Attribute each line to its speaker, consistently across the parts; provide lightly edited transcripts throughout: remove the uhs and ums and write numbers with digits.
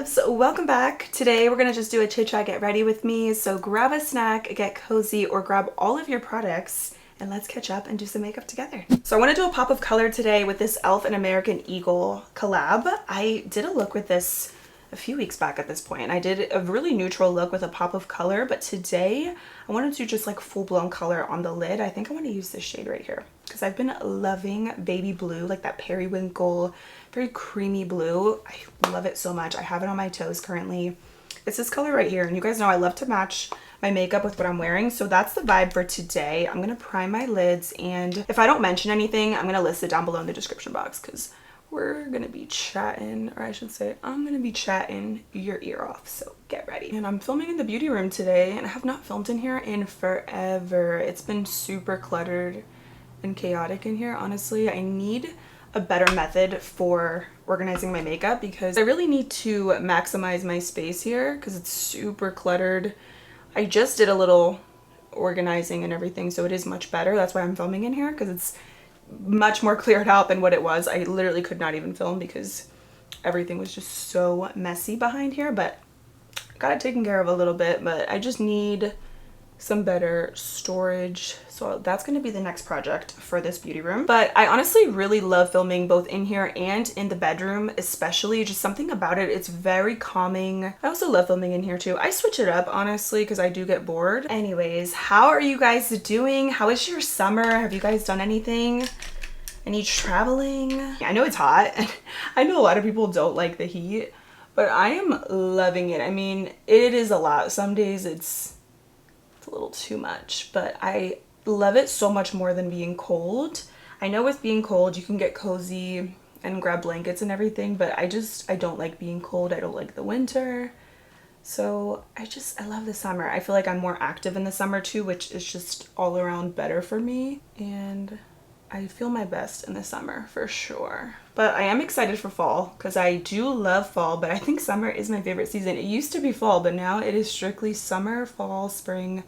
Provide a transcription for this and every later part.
Speaker 1: loves, welcome back. Today we're gonna just do a chit chat, get ready with me. So grab a snack, get cozy, or grab all of your products and let's catch up and do some makeup together. So I want to do a pop of color today with this Elf and American Eagle collab. I did a look with this a few weeks back at this point. I did a really neutral look with a pop of color, but today I want to do just like full-blown color on the lid. I think I want to use this shade right here because I've been loving baby blue, like that periwinkle, very creamy blue. I love it so much. I have it on my toes currently. It's this color right here, and you guys know I love to match my makeup with what I'm wearing, so that's the vibe for today. I'm gonna prime my lids, and if I don't mention anything, I'm gonna list it down below in the description box because we're gonna be chatting, or I should say I'm gonna be chatting your ear off, so get ready. And I'm filming in the beauty room today, and I have not filmed in here in forever. It's been super cluttered and chaotic in here, honestly. I need a better method for organizing my makeup because I really need to maximize my space here because it's super cluttered. I just did a little organizing and everything, so it is much better. That's why I'm filming in here, because it's much more cleared out than what it was. I literally could not even film because everything was just so messy behind here, but got it taken care of a little bit. But I just need some better storage, so that's going to be the next project for this beauty room. But I honestly really love filming both in here and in the bedroom, especially. Just something about it, it's very calming. I also love filming in here too. I switch it up honestly because I do get bored. Anyways, how are you guys doing? How is your summer? Have you guys done anything? Any traveling? I know it's hot. I know a lot of people don't like the heat, but I am loving it. I mean, it is a lot. Some days it's a little too much, but I love it so much more than being cold. I know with being cold you can get cozy and grab blankets and everything, but I don't like being cold. I don't like the winter. So I love the summer. I feel like I'm more active in the summer too, which is just all around better for me, and I feel my best in the summer for sure. But I am excited for fall because I do love fall, but I think summer is my favorite season. It used to be fall, but now it is strictly summer, fall, spring.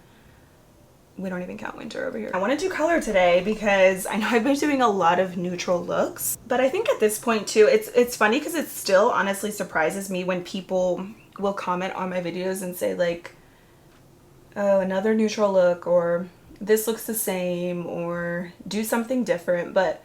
Speaker 1: We don't even count winter over here. I want to do color today because I know I've been doing a lot of neutral looks, but I think at this point too, it's funny because it still honestly surprises me when people will comment on my videos and say like, oh, another neutral look, or this looks the same, or do something different. But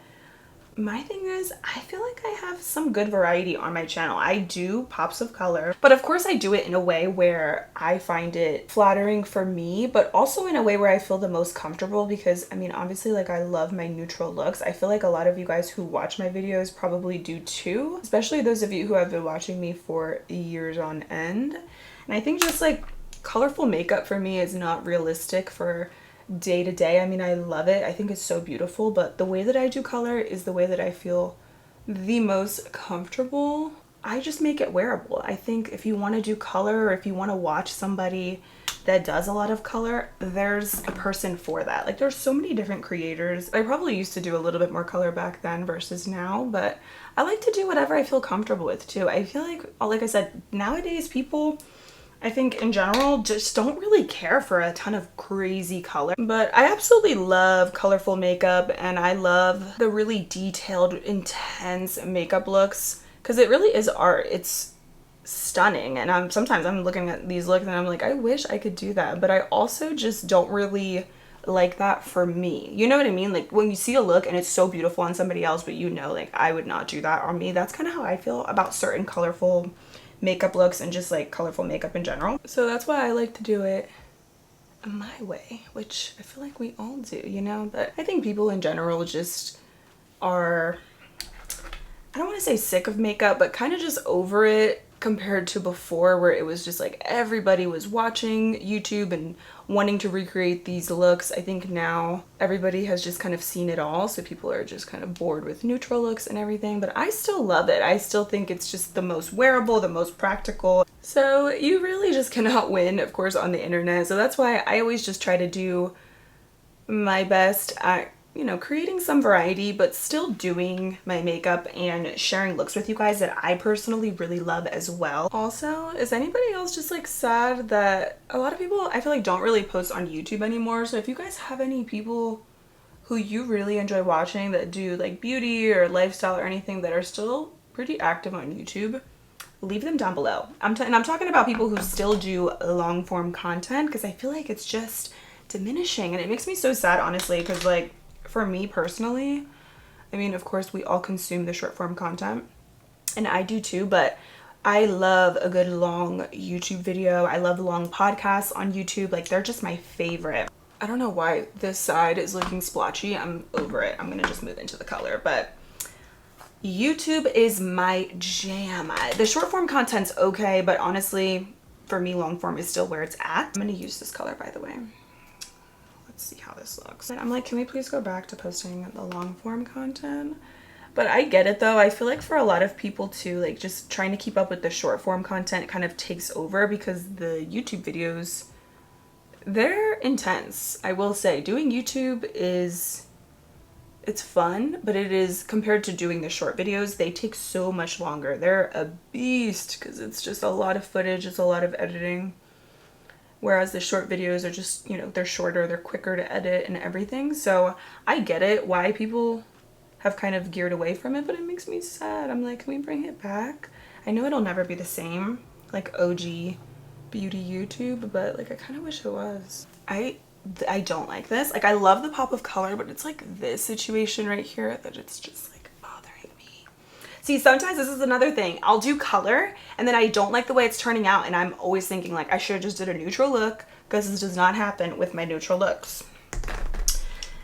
Speaker 1: my thing is, I feel like I have some good variety on my channel. I do pops of color, but of course I do it in a way where I find it flattering for me, but also in a way where I feel the most comfortable, because I mean, obviously, like, I love my neutral looks. I feel like a lot of you guys who watch my videos probably do too, especially those of you who have been watching me for years on end. And I think just like colorful makeup for me is not realistic for day to day. I mean, I love it. I think it's so beautiful, but the way that I do color is the way that I feel the most comfortable. I just make it wearable. I think if you want to do color, or if you want to watch somebody that does a lot of color, there's a person for that. Like, there's so many different creators. I probably used to do a little bit more color back then versus now, but I like to do whatever I feel comfortable with too. I feel like I said, nowadays people, I think in general, just don't really care for a ton of crazy color. But I absolutely love colorful makeup, and I love the really detailed, intense makeup looks because it really is art. It's stunning, and sometimes I'm looking at these looks and I'm like, I wish I could do that, but I also just don't really like that for me. You know what I mean? Like, when you see a look and it's so beautiful on somebody else, but you know, like, I would not do that on me. That's kind of how I feel about certain colorful makeup looks and just like colorful makeup in general. So that's why I like to do it my way, which I feel like we all do, you know? But I think people in general just are, I don't want to say sick of makeup, but kind of just over it compared to before, where it was just like everybody was watching YouTube and wanting to recreate these looks. I think now everybody has just kind of seen it all, so people are just kind of bored with neutral looks and everything, but I still love it. I still think it's just the most wearable, the most practical. So you really just cannot win, of course, on the internet. So that's why I always just try to do my best at, you know, creating some variety, but still doing my makeup and sharing looks with you guys that I personally really love as well. Also, is anybody else just like sad that a lot of people, I feel like, don't really post on YouTube anymore? So if you guys have any people who you really enjoy watching that do like beauty or lifestyle or anything that are still pretty active on YouTube, leave them down below. And I'm talking about people who still do long form content, because I feel like it's just diminishing, and it makes me so sad, honestly, because like for me personally, I mean, of course we all consume the short form content, and I do too, but I love a good long YouTube video. I love long podcasts on YouTube. Like, they're just my favorite. I don't know why this side is looking splotchy. I'm over it. I'm gonna just move into the color, but YouTube is my jam. The short form content's okay, but honestly, for me, long form is still where it's at. I'm gonna use this color, by the way. Let's see how this looks. I'm like, can we please go back to posting the long form content? But I get it though. I feel like for a lot of people too, like just trying to keep up with the short form content kind of takes over, because the YouTube videos, they're intense. I will say doing YouTube it's fun, but it is, compared to doing the short videos, they take so much longer. They're a beast because it's just a lot of footage. It's a lot of editing. Whereas the short videos are just, you know, they're shorter, they're quicker to edit and everything. So I get it why people have kind of geared away from it, but it makes me sad. I'm like, can we bring it back? I know it'll never be the same, like OG beauty YouTube, but like I kind of wish it was. I don't like this. Like, I love the pop of color, but it's like this situation right here that it's just like bothering me. See, sometimes this is another thing. I'll do color and then I don't like the way it's turning out, and I'm always thinking like I should have just did a neutral look, because this does not happen with my neutral looks.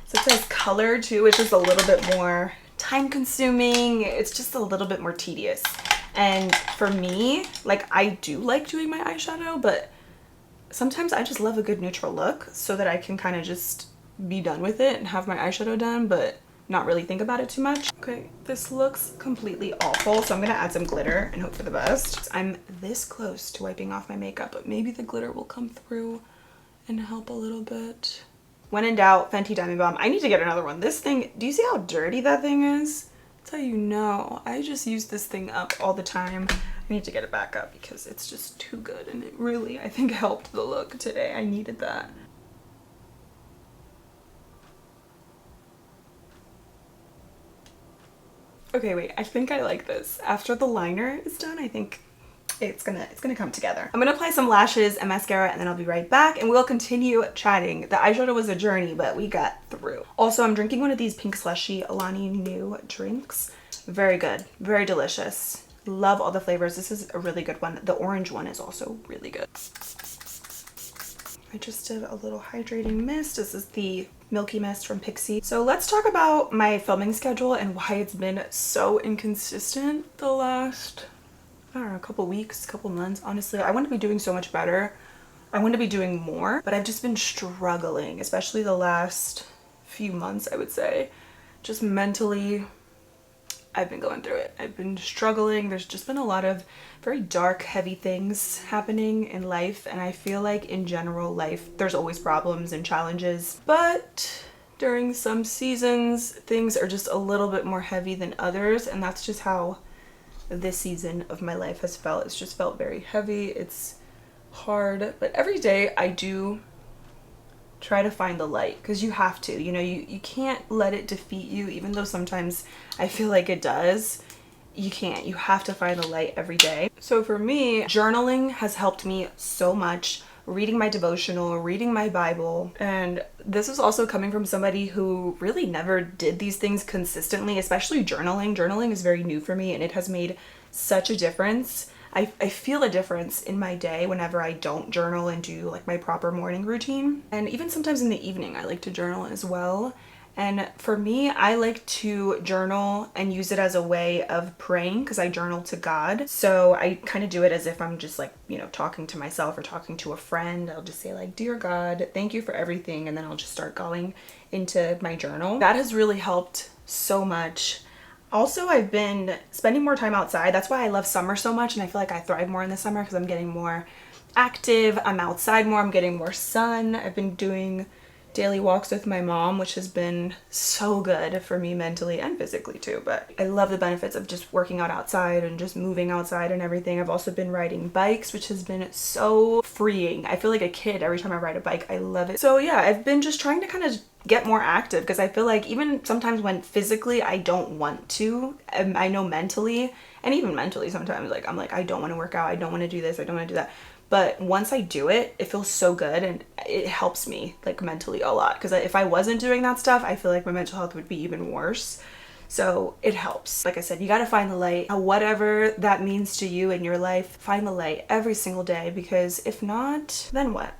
Speaker 1: So it says color too, which is a little bit more time consuming. It's just a little bit more tedious. And for me, like, I do like doing my eyeshadow, but sometimes I just love a good neutral look so that I can kind of just be done with it and have my eyeshadow done, but not really think about it too much. Okay, this looks completely awful, so I'm gonna add some glitter and hope for the best. I'm this close to wiping off my makeup, but maybe the glitter will come through and help a little bit. When in doubt, Fenty Diamond Bomb. I need to get another one. This thing, do you see how dirty that thing is? That's how you know. I just use this thing up all the time. I need to get it back up because it's just too good, and it really, I think, helped the look today. I needed that. Okay, wait, I think I like this. After the liner is done, I think it's gonna come together. I'm gonna apply some lashes and mascara, and then I'll be right back and we'll continue chatting. The eyeshadow was a journey, but we got through. Also, I'm drinking one of these pink slushy Alani Nu drinks. Very good, very delicious. Love all the flavors. This is a really good one. The orange one is also really good. I just did a little hydrating mist. This is the Milky Mist from Pixie. So let's talk about my filming schedule and why it's been so inconsistent the last, I don't know, a couple weeks, couple months. Honestly, I want to be doing so much better. I want to be doing more, but I've just been struggling, especially the last few months, I would say. Just mentally, I've been going through it. I've been struggling. There's just been a lot of very dark, heavy things happening in life, and I feel like in general life, there's always problems and challenges, but during some seasons, things are just a little bit more heavy than others, and that's just how this season of my life has felt. It's just felt very heavy. It's hard, but every day I do try to find the light, because you have to, you know, you can't let it defeat you, even though sometimes I feel like it does. You can't. You have to find the light every day. So for me, journaling has helped me so much. Reading my devotional, reading my Bible. And this is also coming from somebody who really never did these things consistently, especially journaling. Journaling is very new for me, and it has made such a difference. I feel a difference in my day whenever I don't journal and do like my proper morning routine. And even sometimes in the evening, I like to journal as well. And for me, I like to journal and use it as a way of praying, because I journal to God. So I kind of do it as if I'm just like, you know, talking to myself or talking to a friend. I'll just say like, "Dear God, thank you for everything." And then I'll just start going into my journal. That has really helped so much. Also, I've been spending more time outside. That's why I love summer so much, and I feel like I thrive more in the summer because I'm getting more active. I'm outside more. I'm getting more sun. I've been doing daily walks with my mom, which has been so good for me mentally and physically too. But I love the benefits of just working out outside and just moving outside and everything. I've also been riding bikes, which has been so freeing. I feel like a kid every time I ride a bike. I love it. So yeah, I've been just trying to kind of get more active, because I feel like even sometimes when physically I don't want to, I know mentally And even mentally sometimes, like, I'm like, I don't want to work out, I don't want to do this, I don't want to do that. But once I do it, it feels so good, and it helps me like mentally a lot, because if I wasn't doing that stuff, I feel like my mental health would be even worse. So it helps. Like I said, you got to find the light. Whatever that means to you in your life, find the light every single day, because if not, then what?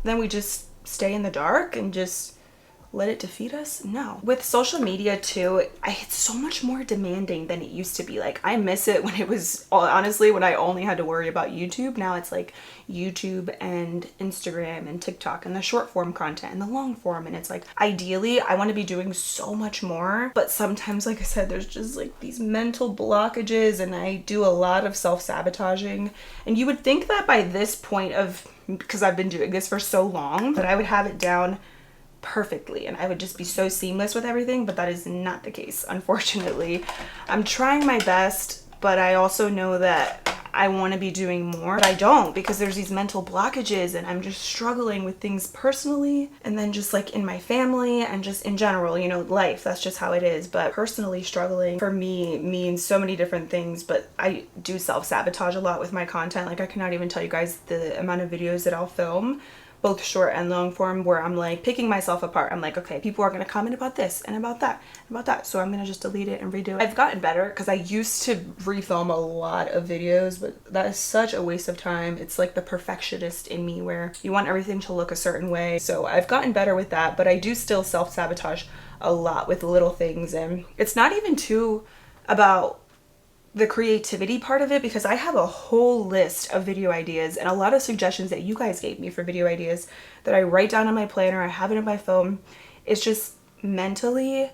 Speaker 1: Then we just stay in the dark and just let it defeat us? No. With social media too, it's so much more demanding than it used to be. Like, I miss it when it was, honestly, when I only had to worry about YouTube. Now it's like YouTube and Instagram and TikTok and the short form content and the long form. And it's like, ideally, I want to be doing so much more. But sometimes, like I said, there's just like these mental blockages, and I do a lot of self-sabotaging. And you would think that by this point of, because I've been doing this for so long, that I would have it down perfectly and I would just be so seamless with everything, but that is not the case, unfortunately. I'm trying my best, but I also know that I want to be doing more, but I don't, because there's these mental blockages, and I'm just struggling with things personally, and then just like in my family and just in general, you know, life, that's just how it is. But personally, struggling for me means so many different things, but I do self-sabotage a lot with my content. Like, I cannot even tell you guys the amount of videos that I'll film, both short and long form, where I'm like picking myself apart. I'm like, okay, people are gonna comment about this and about that and about that, so I'm gonna just delete it and redo it. I've gotten better, because I used to refilm a lot of videos, but that is such a waste of time. It's like the perfectionist in me, where you want everything to look a certain way. So I've gotten better with that, but I do still self-sabotage a lot with little things. And it's not even too about the creativity part of it, because I have a whole list of video ideas and a lot of suggestions that you guys gave me for video ideas that I write down on my planner. I have it in my phone. It's just mentally,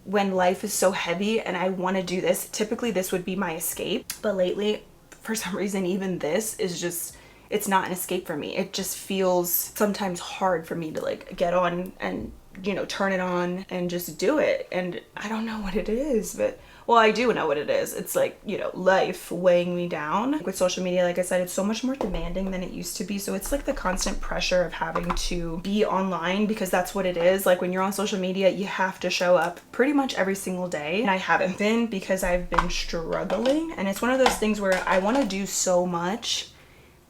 Speaker 1: when life is so heavy and I want to do this, typically this would be my escape. But lately, for some reason, even this is just, it's not an escape for me. It just feels sometimes hard for me to like get on and, you know, turn it on and just do it. And I don't know what it is, but well, I do know what it is. It's like, you know, life weighing me down. With social media, like I said, it's so much more demanding than it used to be. So it's like the constant pressure of having to be online, because that's what it is. Like, when you're on social media, you have to show up pretty much every single day. And I haven't been, because I've been struggling. And it's one of those things where I want to do so much.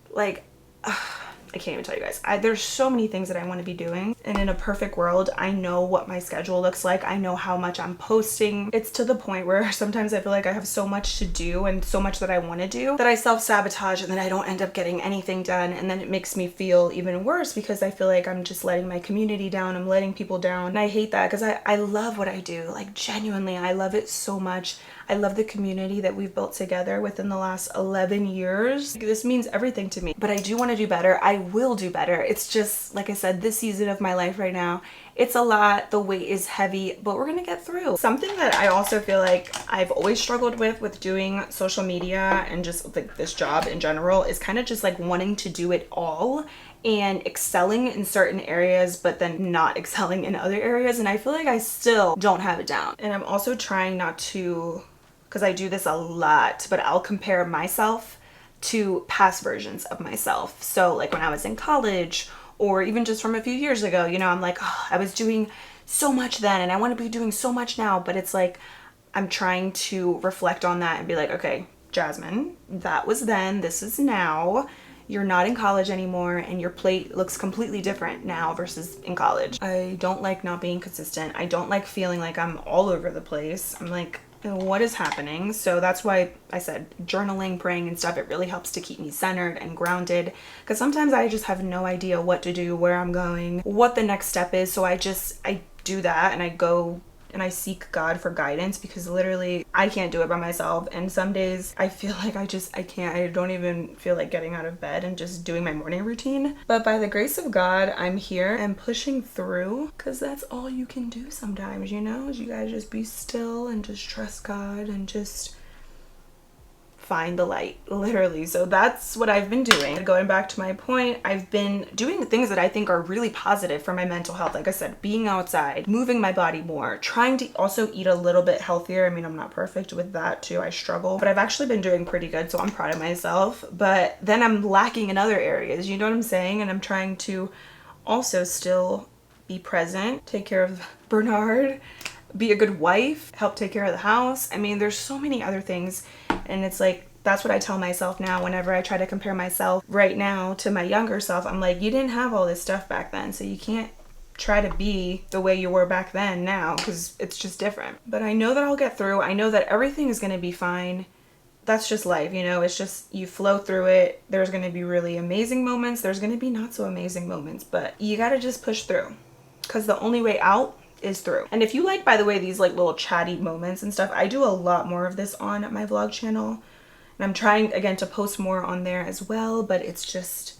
Speaker 1: Like, I can't even tell you guys. There's so many things that I want to be doing, and in a perfect world, I know what my schedule looks like. I know how much I'm posting. It's to the point where sometimes I feel like I have so much to do and so much that I want to do that I self-sabotage, and then I don't end up getting anything done, and then it makes me feel even worse, because I feel like I'm just letting my community down. I'm letting people down, and I hate that, because I love what I do. Like, genuinely, I love it so much. I love the community that we've built together within the last 11 years. This means everything to me, but I do want to do better. I will do better. It's just, like I said, this season of my life right now, it's a lot. The weight is heavy, but we're gonna get through. Something that I also feel like I've always struggled with doing social media and just like this job in general, is kind of just like wanting to do it all and excelling in certain areas, but then not excelling in other areas. And I feel like I still don't have it down. And I'm also trying not to, because I do this a lot, but I'll compare myself to past versions of myself. So like when I was in college, or even just from a few years ago, you know, I'm like, oh, I was doing so much then and I want to be doing so much now. But it's like, I'm trying to reflect on that and be like, okay, Jasmine, that was then, this is now. You're not in college anymore, and your plate looks completely different now versus in college. I don't like not being consistent. I don't like feeling like I'm all over the place. I'm like, what is happening? So that's why I said journaling, praying and stuff, it really helps to keep me centered and grounded, because sometimes I just have no idea what to do, where I'm going, what the next step is. So I do that, and I go and I seek God for guidance, because literally I can't do it by myself. And some days I feel like I can't. I don't even feel like getting out of bed and just doing my morning routine. But by the grace of God, I'm here and pushing through, because that's all you can do sometimes, you know? You gotta just be still and just trust God and just find the light, literally. So that's what I've been doing. Going back to my point, I've been doing things that I think are really positive for my mental health. Like I said, being outside, moving my body more, trying to also eat a little bit healthier. I mean, I'm not perfect with that too. I struggle, but I've actually been doing pretty good, so I'm proud of myself. But then I'm lacking in other areas, you know what I'm saying? And I'm trying to also still be present, take care of Bernard, be a good wife, help take care of the house. I mean, there's so many other things And it's like, that's what I tell myself now whenever I try to compare myself right now to my younger self. I'm like, you didn't have all this stuff back then, so you can't try to be the way you were back then now, because it's just different. But I know that I'll get through. I know that everything is going to be fine. That's just life, you know. It's just, you flow through it. There's going to be really amazing moments. There's going to be not so amazing moments, but you got to just push through, because the only way out is through. And if you like, by the way, these like little chatty moments and stuff, I do a lot more of this on my vlog channel. And I'm trying again to post more on there as well, but it's just,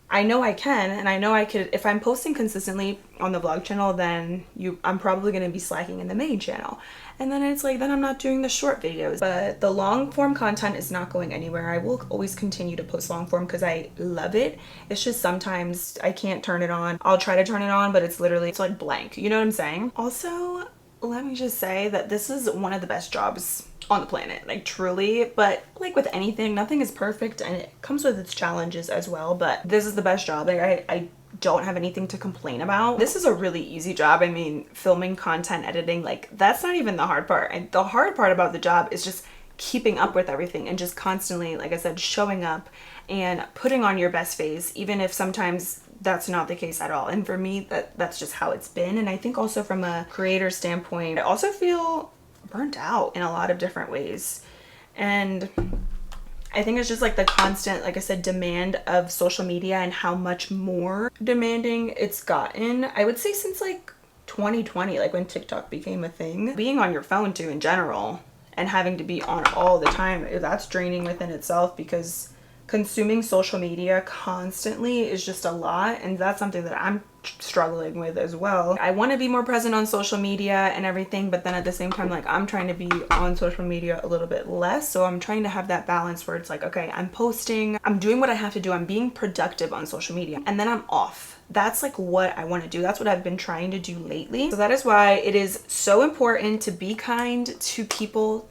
Speaker 1: I know I can, and I know I could. If I'm posting consistently on the vlog channel, then I'm probably going to be slacking in the main channel. And then it's like, then I'm not doing the short videos. But the long form content is not going anywhere. I will always continue to post long form because I love it. It's just sometimes I can't turn it on. I'll try to turn it on, but it's like blank. You know what I'm saying? Also, let me just say that this is one of the best jobs on the planet, like truly. But like with anything, nothing is perfect, and it comes with its challenges as well, but this is the best job. Like I don't have anything to complain about. This is a really easy job. I mean, filming, content, editing, like that's not even the hard part. And the hard part about the job is just keeping up with everything and just constantly, like I said, showing up and putting on your best face, even if sometimes that's not the case at all. And for me, that's just how it's been. And I think also from a creator standpoint, I also feel burnt out in a lot of different ways. And I think it's just like the constant, like I said, demand of social media and how much more demanding it's gotten. I would say since like 2020, like when TikTok became a thing. Being on your phone too in general and having to be on all the time, that's draining within itself, because consuming social media constantly is just a lot, and that's something that I'm struggling with as well. I want to be more present on social media and everything, but then at the same time, like I'm trying to be on social media a little bit less. So I'm trying to have that balance where it's like, okay, I'm posting, I'm doing what I have to do, I'm being productive on social media, and then I'm off. That's like what I want to do. That's what I've been trying to do lately. So that is why it is so important to be kind to people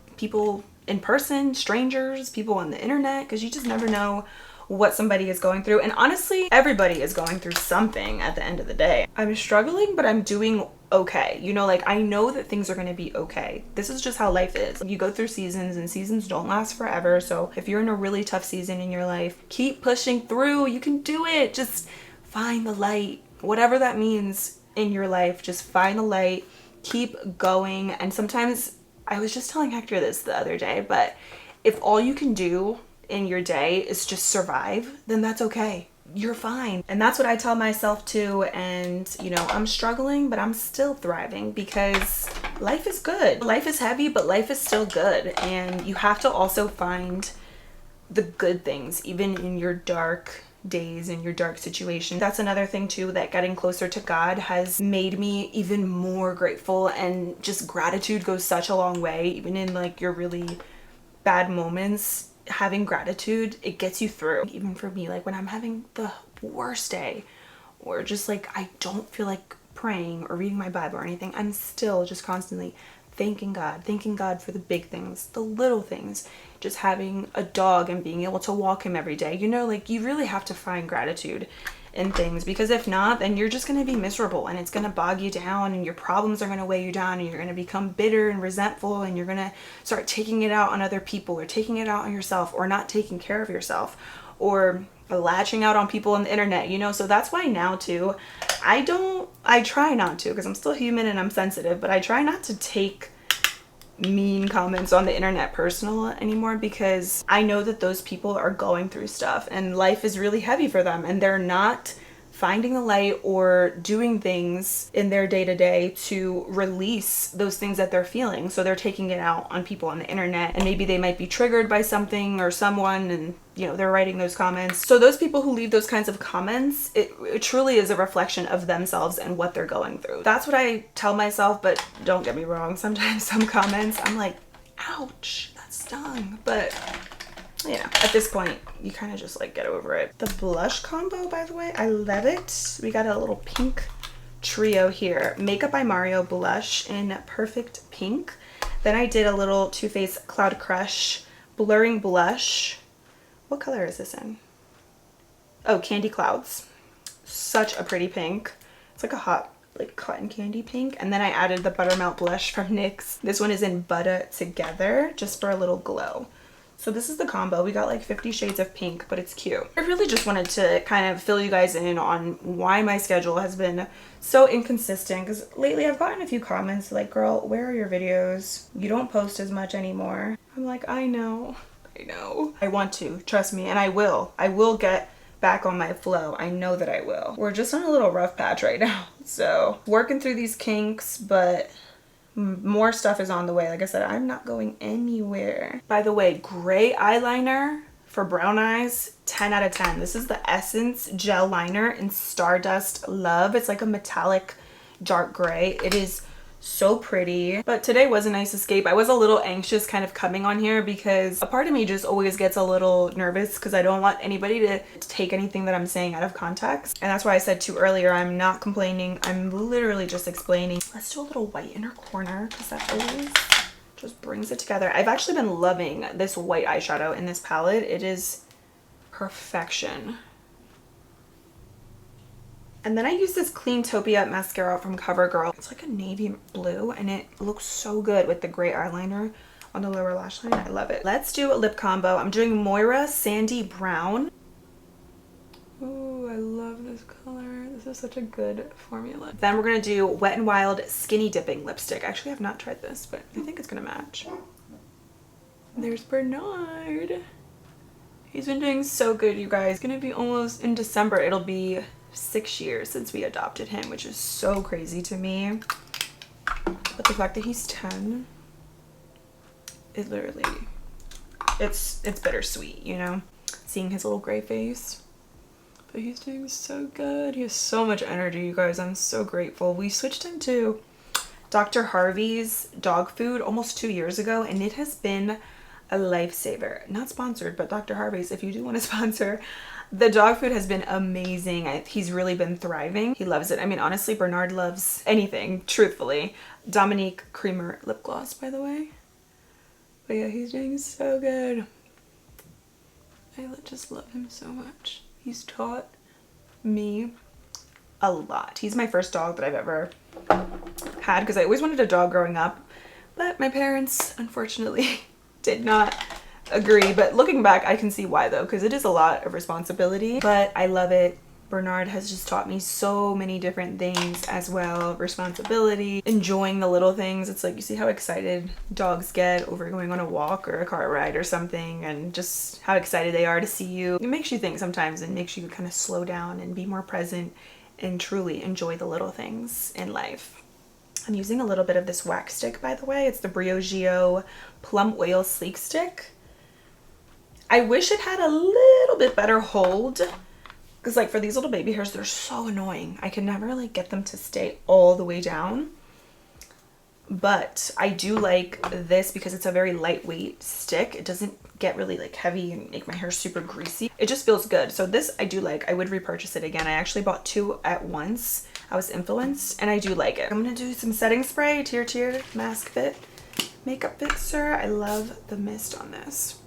Speaker 1: in person, strangers, people on the internet, because you just never know what somebody is going through. And honestly, everybody is going through something at the end of the day. I'm struggling, but I'm doing okay. You know, like I know that things are going to be okay. This is just how life is. You go through seasons, and seasons don't last forever. So if you're in a really tough season in your life, keep pushing through. You can do it. Just find the light, whatever that means in your life. Just find the light, keep going. And sometimes, I was just telling Hector this the other day, but if all you can do in your day is just survive, then that's okay. You're fine. And that's what I tell myself too. And you know, I'm struggling, but I'm still thriving, because life is good. Life is heavy, but life is still good. And you have to also find the good things, even in your dark days, in your dark situation. That's another thing too, that getting closer to God has made me even more grateful. And just gratitude goes such a long way, even in like your really bad moments. Having gratitude, it gets you through. Even for me, like when I'm having the worst day, or just like I don't feel like praying or reading my Bible or anything, I'm still just constantly thanking God for the big things, the little things. Just having a dog and being able to walk him every day, you know, like you really have to find gratitude in things, because if not, then you're just going to be miserable, and it's going to bog you down, and your problems are going to weigh you down, and you're going to become bitter and resentful, and you're going to start taking it out on other people, or taking it out on yourself, or not taking care of yourself, or latching out on people on the internet, you know. So that's why now too, I try not to, because I'm still human and I'm sensitive, but I try not to take mean comments on the internet personal anymore, because I know that those people are going through stuff and life is really heavy for them, and they're not finding the light or doing things in their day-to-day to release those things that they're feeling. So they're taking it out on people on the internet, and maybe they might be triggered by something or someone, and you know, they're writing those comments. So those people who leave those kinds of comments, it truly is a reflection of themselves and what they're going through. That's what I tell myself, but don't get me wrong, sometimes some comments I'm like, ouch, that stung. But yeah, at this point, you kind of just like get over it. The blush combo, by the way, I love it. We got a little pink trio here. Makeup by Mario blush in Perfect Pink. Then I did a little Too Faced Cloud Crush blurring blush. What color is this in? Oh, Candy Clouds. Such a pretty pink. It's like a hot, like cotton candy pink. And then I added the Buttermelt blush from NYX. This one is in Butter Together, just for a little glow. So this is the combo. We got like 50 shades of pink, but it's cute. I really just wanted to kind of fill you guys in on why my schedule has been so inconsistent, because lately I've gotten a few comments like, girl, where are your videos? You don't post as much anymore. I'm like, I know. I want to, trust me, and I will. I will get back on my flow. I know that I will. We're just on a little rough patch right now. So working through these kinks, but more stuff is on the way. Like I said, I'm not going anywhere. By the way, gray eyeliner for brown eyes, 10 out of 10. This is the Essence Gel Liner in Stardust Love. It's like a metallic dark gray. It is so pretty. But today was a nice escape. I was a little anxious kind of coming on here because a part of me just always gets a little nervous because I don't want anybody to take anything that I'm saying out of context. And that's why I said to earlier, I'm not complaining. I'm literally just explaining. Let's do a little white inner corner because that always just brings it together. I've actually been loving this white eyeshadow in this palette. It is perfection. And then I use this Cleantopia mascara from CoverGirl. It's like a navy blue and it looks so good with the gray eyeliner on the lower lash line. I love it. Let's do a lip combo. I'm doing Moira Sandy Brown. Ooh, I love this color. This is such a good formula. Then we're gonna do Wet n Wild Skinny Dipping Lipstick. Actually, I've not tried this, but I think it's gonna match. There's Bernard. He's been doing so good, you guys. It's gonna be almost in December. It'll be 6 years since we adopted him, which is so crazy to me. But the fact that he's 10, it literally, it's bittersweet, you know, seeing his little gray face. But he's doing so good. He has so much energy, you guys. I'm so grateful. We switched him to Dr. Harvey's dog food almost 2 years ago, and it has been a lifesaver. Not sponsored, but Dr. Harvey's, if you do want to sponsor. The dog food has been amazing. He's really been thriving. He loves it. I mean, honestly, Bernard loves anything, truthfully. Dominique Creamer lip gloss, by the way. But yeah, he's doing so good. I just love him so much. He's taught me a lot. He's my first dog that I've ever had because I always wanted a dog growing up, but my parents, unfortunately, did not agree. But looking back, I can see why though, because it is a lot of responsibility, but I love it. Bernard has just taught me so many different things as well. Responsibility, enjoying the little things. It's like, you see how excited dogs get over going on a walk or a car ride or something, and just how excited they are to see you. It makes you think sometimes and makes you kind of slow down and be more present and truly enjoy the little things in life. I'm using a little bit of this wax stick, by the way. It's the Briogeo Plum Oil Sleek Stick. I wish it had a little bit better hold, because like for these little baby hairs, they're so annoying. I can never like get them to stay all the way down. But I do like this because it's a very lightweight stick. It doesn't get really like heavy and make my hair super greasy. It just feels good. So this I do like. I would repurchase it again. I actually bought 2 at once. I was influenced and I do like it. I'm gonna do some setting spray, Tier Mask Fit Makeup Fixer. I love the mist on this.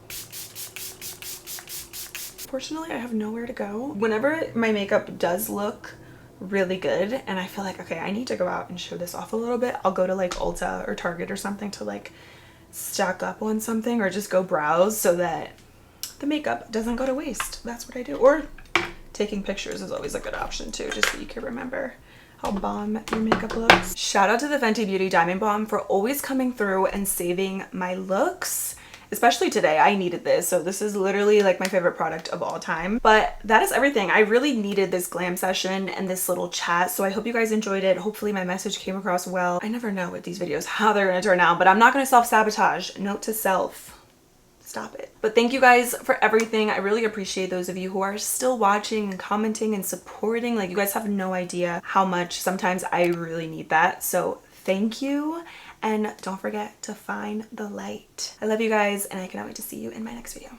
Speaker 1: Fortunately, I have nowhere to go. Whenever my makeup does look really good and I feel like, okay, I need to go out and show this off a little bit, I'll go to like Ulta or Target or something to like stock up on something, or just go browse so that the makeup doesn't go to waste. That's what I do. Or taking pictures is always a good option too, just so you can remember how bomb your makeup looks. Shout out to the Fenty Beauty Diamond Balm for always coming through and saving my looks. Especially today, I needed this. So this is literally like my favorite product of all time. But that is everything. I really needed this glam session and this little chat. So I hope you guys enjoyed it. Hopefully my message came across well. I never know with these videos how they're gonna turn out, but I'm not gonna self-sabotage. Note to self, stop it. But thank you guys for everything. I really appreciate those of you who are still watching and commenting and supporting. Like, you guys have no idea how much sometimes I really need that. So thank you. And don't forget to find the light. I love you guys, and I cannot wait to see you in my next video.